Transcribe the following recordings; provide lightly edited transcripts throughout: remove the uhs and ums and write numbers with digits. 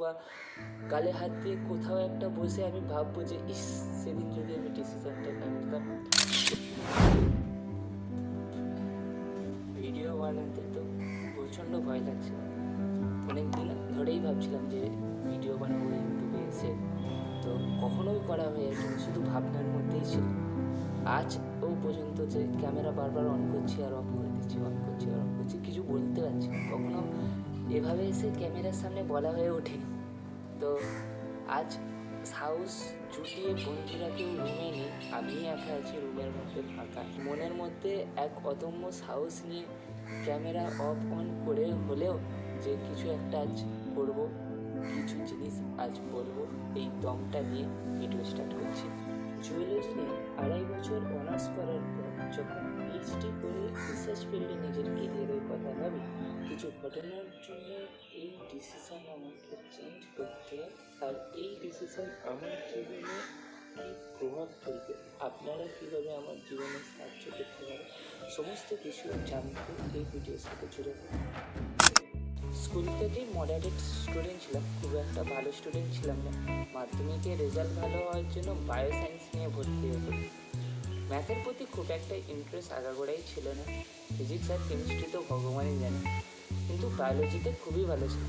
বা গালে হাত দিয়ে কোথাও একটা বসে আমি ভাববো যে ইস, সেদিন যদি আমি ডিসিশনটা না নিতাম। ভিডিও বানাতে তো প্রচণ্ড ভয় লাগছিল, অনেক দিন ধরেই ভাবছিলাম যে ভিডিও বানাবো ইউটিউবে এসে, তো কখনোই করা হয়ে ওঠেনি, শুধু ভাবনার মধ্যেই ছিল। আজ ও পর্যন্ত যে ক্যামেরা বারবার অন করছি আর অফ করে দিচ্ছি, অন করছি আর অফ করছি, কিছু বলতে পারছি না। কখনো এভাবে এসে ক্যামেরার সামনে বলা হয়ে ওঠেনি। তো আজ সাহস জুটিয়ে বন্ধুরা কেউ রুমে নেই, আমি একা আছি রুমের মধ্যে ফাঁকা, মনের মধ্যে এক অদম্য সাহস নিয়ে ক্যামেরা অফ অন করে হলেও যে কিছু একটা আজ করব, কিছু জিনিস আজ বলবো, এই দমটা নিয়ে ভিডিও স্টার্ট করছি। জুয়েলারি নিয়ে 2.5 বছর অনার্স করার পর যখন পিএইচডি করে রিসার্চ ফিল্ডে নিজের কেরিয়ারের কথা ভাবি, কিছু ঘটনার জন্য এই ডিসিশন আমাকে চেঞ্জ করতে, আর এই ডিসিশন আমার জীবনে কী প্রভাব ফেলবে, আপনারা কীভাবে আমার জীবনে সাহায্য করতে পারে, সমস্ত কিছু জানতে এই ভিডিওর সাথে জুড়ে থাকুন। স্কুল থেকেই মডারেট স্টুডেন্ট ছিলাম, খুব একটা ভালো স্টুডেন্ট ছিলাম না। মাধ্যমিকে রেজাল্ট ভালো হওয়ার জন্য বায়োসায়েন্স নিয়ে ভর্তি হতো। ম্যাথের প্রতি খুব একটা ইন্টারেস্ট আগাগোড়াই ছিল না, ফিজিক্স আর কেমিস্ট্রি তো ভগবানই জানে, কিন্তু বায়োলজিতে খুবই ভালো ছিল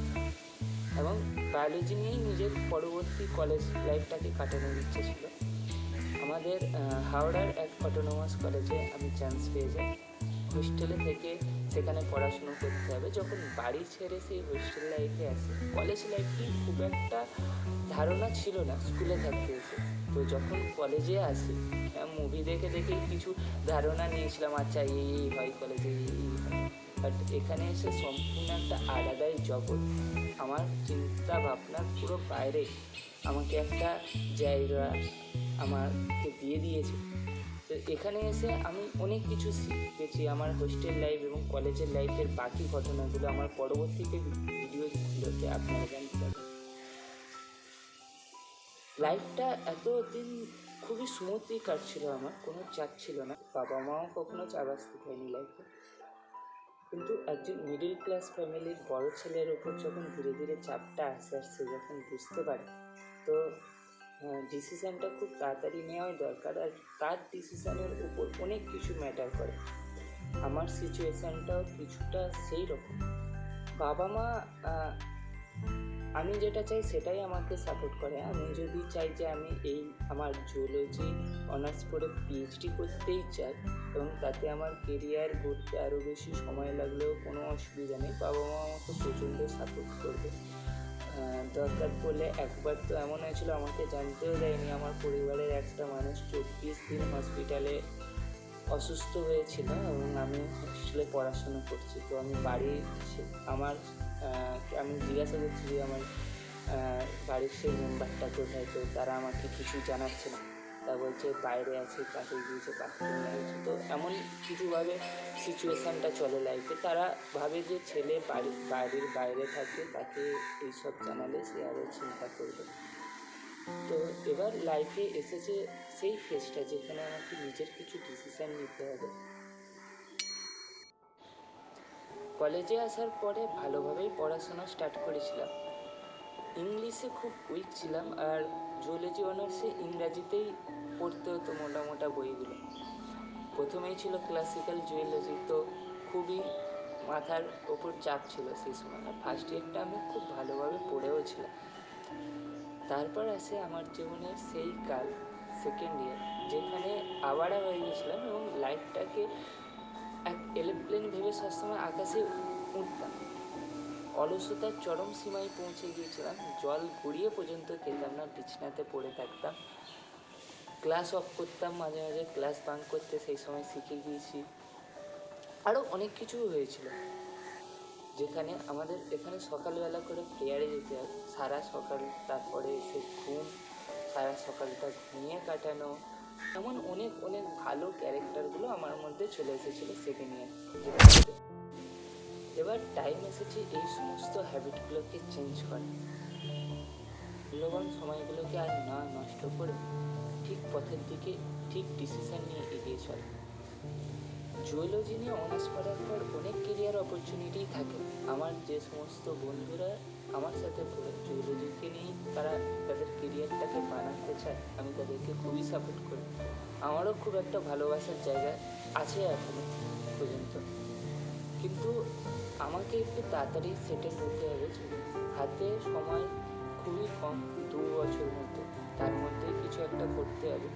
এবং বায়োলজি নিয়েই নিজের পরবর্তী কলেজ লাইফটাকে কাটানোর ইচ্ছে ছিল। আমাদের হাওড়ার এক অটোনোমাস কলেজে আমি চান্স পেয়ে যাই। হোস্টেলে থেকে সেখানে পড়াশুনো করতে হবে। যখন বাড়ি ছেড়ে সেই হোস্টেল লাইফে আসি, কলেজ লাইফটি খুব একটা ধারণা ছিল না স্কুলে থাকতে এসে। তো যখন কলেজে আসি, মুভি দেখে দেখেই কিছু ধারণা নিয়েছিলাম, আচ্ছা এই হয় কলেজে, এই হয়। বাট এখানে এসে সম্পূর্ণ একটা আলাদাই জগৎ, আমার চিন্তা ভাবনার পুরো বাইরে আমাকে একটা জায়গা আমাকে দিয়ে দিয়েছে। তো এখানে এসে আমি অনেক কিছু শিখেছি। আমার হোস্টেল লাইফ এবং কলেজের লাইফের বাকি ঘটনাগুলো আমার পরবর্তীতে ভিডিওগুলোতে আপনারা জানতে পারবেন। লাইফটা এতদিন খুবই স্মুথলি কাটছিল, আমার কোনো চাপ ছিল না, বাবা মাও কখনো চাপ আসতে হয়নি লাইফে। কিন্তু একজন মিডল ক্লাস ফ্যামিলির বড় ছেলের ওপর যখন ধীরে ধীরে চাপটা আসছে, যখন বুঝতে পারে, তো ডিসিশানটা খুব তাড়াতাড়ি নেওয়াই দরকার। আর তার ডিসিশানের উপর অনেক কিছু ম্যাটার করে। আমার সিচুয়েশানটাও কিছুটা সেই রকম। বাবা মা আমি যেটা চাই সেটাই আমাকে সাপোর্ট করে। আমি যদি চাই যে আমি এই আমার জুওলজি অনার্স করে পিএইচডি করতেই চাই এবং তাতে আমার কেরিয়ার গড়তে আরও বেশি সময় লাগলেও কোনো অসুবিধা নেই, বাবা মা আমাকে প্রচণ্ড সাপোর্ট করবে। দরকার পড়লে একবার তো এমন হয়েছিল, আমাকে জানতেও দেয়নি, আমার পরিবারের একটা মানুষ 24 দিন হসপিটালে অসুস্থ হয়েছিল এবং আমি হোস্টেলে পড়াশোনা করছি। তো আমি বাড়ি আমি জিজ্ঞাসা করছি যে আমার বাড়ির সেই মেম্বারটা কোথায়, তো তারা আমাকে কিছু জানাচ্ছে না, তা বলছে বাইরে আছে, কাছে গিয়েছে, বাথরুমে গিয়েছে। তো এমন কিছুভাবে সিচুয়েশানটা চলে লাইফে। তারা ভাবে যে ছেলে বাড়ির বাইরে থাকে, তাকে এইসব জানালে সে আরও চিন্তা করবে। তো এবার লাইফে এসেছে সেই ফেজটা যেখানে আমাকে নিজের কিছু ডিসিশান নিতে হবে। কলেজে আসার পরে ভালোভাবেই পড়াশোনা স্টার্ট করেছিলাম। ইংলিশে খুব উইক ছিলাম, আর জুওলজি অনার্সে ইংরাজিতেই পড়তে হতো মোটা বইগুলো। প্রথমেই ছিল ক্লাসিক্যাল জুওলজি, তো খুবই মাথার ওপর চাপ ছিল সেই সময়। ফার্স্ট ইয়ারটা আমি খুব ভালোভাবে পড়েও ছিলাম। তারপর আসে আমার জীবনের সেই কাল, সেকেন্ড ইয়ার, যেখানে আবারা হয়ে গিয়েছিলাম এবং লাইফটাকে এক এরোপ্লেন ভেবে সবসময় আকাশে উঠতাম। অলসতার চরম সীমায় পৌঁছে গিয়েছিলাম, জল গড়িয়ে পর্যন্ত খেতাম না, বিছানাতে পড়ে থাকতাম, ক্লাস অফ করতাম, মাঝে মাঝে ক্লাস বাঙ্ক করতে সেই সময় শিখে গিয়েছি। আরও অনেক কিছু হয়েছিল, যেখানে আমাদের এখানে সকালবেলা করে প্রেয়ারে যেতে হয় সারা সকাল, তারপরে এসে ঘুম, সারা সকালটা ঘুমিয়ে কাটানো, এমন অনেক ভালো ক্যারেক্টারগুলো আমার মধ্যে চলে এসেছিলো সেকেন্ড ইয়ার। এবার টাইম এসেছে এই সমস্ত হ্যাবিটগুলোকে চেঞ্জ করা, মূল্যবান সময়গুলোকে আর না নষ্ট করে ঠিক পথের দিকে ঠিক ডিসিশন নিয়ে এগিয়ে চলা। জুওলজি নিয়ে অনার্স করার পর অনেক কেরিয়ার অপরচুনিটি থাকে। আমার যে সমস্ত বন্ধুরা আমার সাথে জুওলজি যারা তাদের কেরিয়ারটাকে বানাতে চায় আমি তাদেরকে খুবই সাপোর্ট করি। আমারও খুব একটা ভালোবাসার জায়গা আছে এখনো পর্যন্ত, কিন্তু আমাকে একটু তাড়াতাড়ি সেটেল হতে হবে। হাতে সময় খুবই কম, 2 বছর মতো, তার মধ্যে কিছু একটা করতে হবে।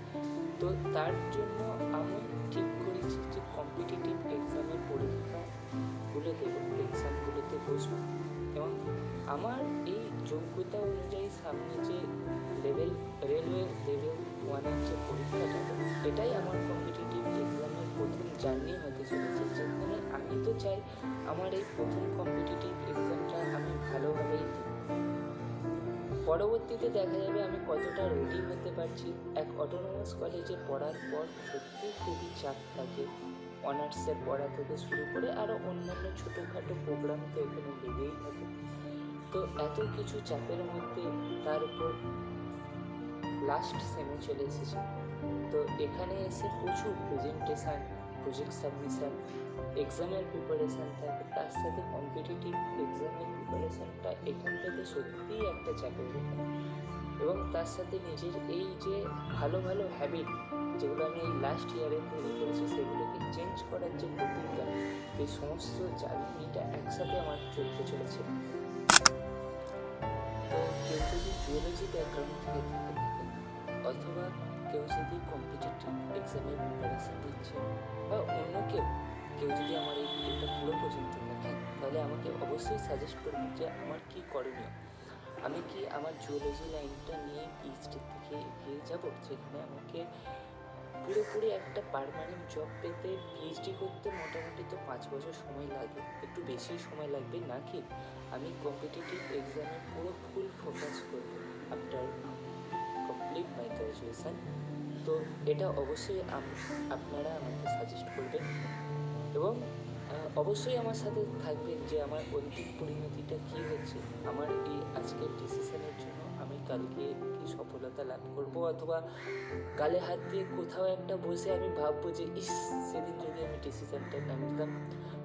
তো তার জন্য আমি ঠিক করেছি যে কম্পিটিটিভ এক্সামের পরীক্ষাগুলো দেবো, এক্সামগুলোতে বসবো এবং আমার এই যোগ্যতা অনুযায়ী সামনে যে রেলওয়ে লেভেল 1-এর যে পরীক্ষাটা, এটাই আমার কম্পিটিটিভ এক্সামের প্রথম জার্নি হতে চলেছে, যেখানে আমি তো চাই আমার এই প্রথম কম্পিটিটিভ এক্সামটা আমি ভালোভাবেই দিই। পরবর্তীতে দেখা যাবে আমি কতটা রেডি হতে পারছি। এক অটোনোমাস কলেজে পড়ার পর সত্যিই খুবই চাপ থাকে, অনার্সের পড়া থেকে শুরু করে আরও অন্যান্য ছোটোখাটো প্রোগ্রাম তো এখানে লেগেই থাকে। তো এত কিছু চাপের মধ্যে তার উপর লাস্ট সেমে চলে এসেছি। তো এখানে এসে প্রচুর প্রেজেন্টেশান, প্রজেক্ট সাবমিশান, এক্সামের প্রিপারেশান থাকে, তার সাথে কম্পিটিটিভ এক্সামের প্রিপারেশানটা এখান থেকে সত্যিই একটা চাপের ব্যাপার। এবং তার সাথে নিজের এই যে ভালো ভালো হ্যাবিট যেগুলো আমি এই লাস্ট ইয়ারে তৈরি করেছি, সেগুলোকে চেঞ্জ করার যে প্রতিজ্ঞা, এই সমস্ত জার্নিটা একসাথে আমার চলতে চলেছে। তো কেউ যদি জুওলজি ব্যাকগ্রাউন্ড থেকে থাকেন অথবা কেউ যদি কম্পিটিটিভ এক্সামের প্রিপারেশান দিচ্ছে বা অন্য কেউ যদি আমার এই ভিডিওটা পুরো পর্যন্ত দেখেন, তাহলে আমাকে অবশ্যই সাজেস্ট করবেন যে আমার কী করণীয়। আমি কি আমার জুওলজি লাইনটা নিয়ে পিএইচডির দিকে এগিয়ে যাব, যেখানে আমাকে পুরোপুরি একটা পার্মানেন্ট জব পেতে পিএইচডি করতে মোটামুটি তো 5 বছর সময় লাগে, একটু বেশি সময় লাগবে, নাকি আমি কম্পিটিটিভ এক্সামে পুরো ফুল ফোকাস করব আফটার কমপ্লিট মাই গ্র্যাজুয়েশান। তো এটা অবশ্যই আপনারা আমাকে সাজেস্ট করবেন এবং অবশ্যই আমার সাথে থাকবেন যে আমার অন্তিম পরিণতিটা কী হচ্ছে, আমার এই আজকের ডিসিশনের জন্য আমি কালকে কি সফলতা লাভ করব, অথবা গালে হাত দিয়ে কোথাও একটা বসে আমি ভাববো যে ইস, সেদিন যদি আমি ডিসিশনটা না নিতাম।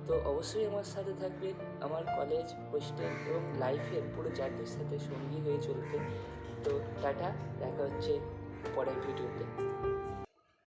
তো অবশ্যই আমার সাথে থাকবেন আমার কলেজ, হোস্টেল এবং লাইফের পুরো জার্নির সাথে সঙ্গী হয়ে চলতে। তো টাটা, দেখা হচ্ছে পরের ভিডিওতে।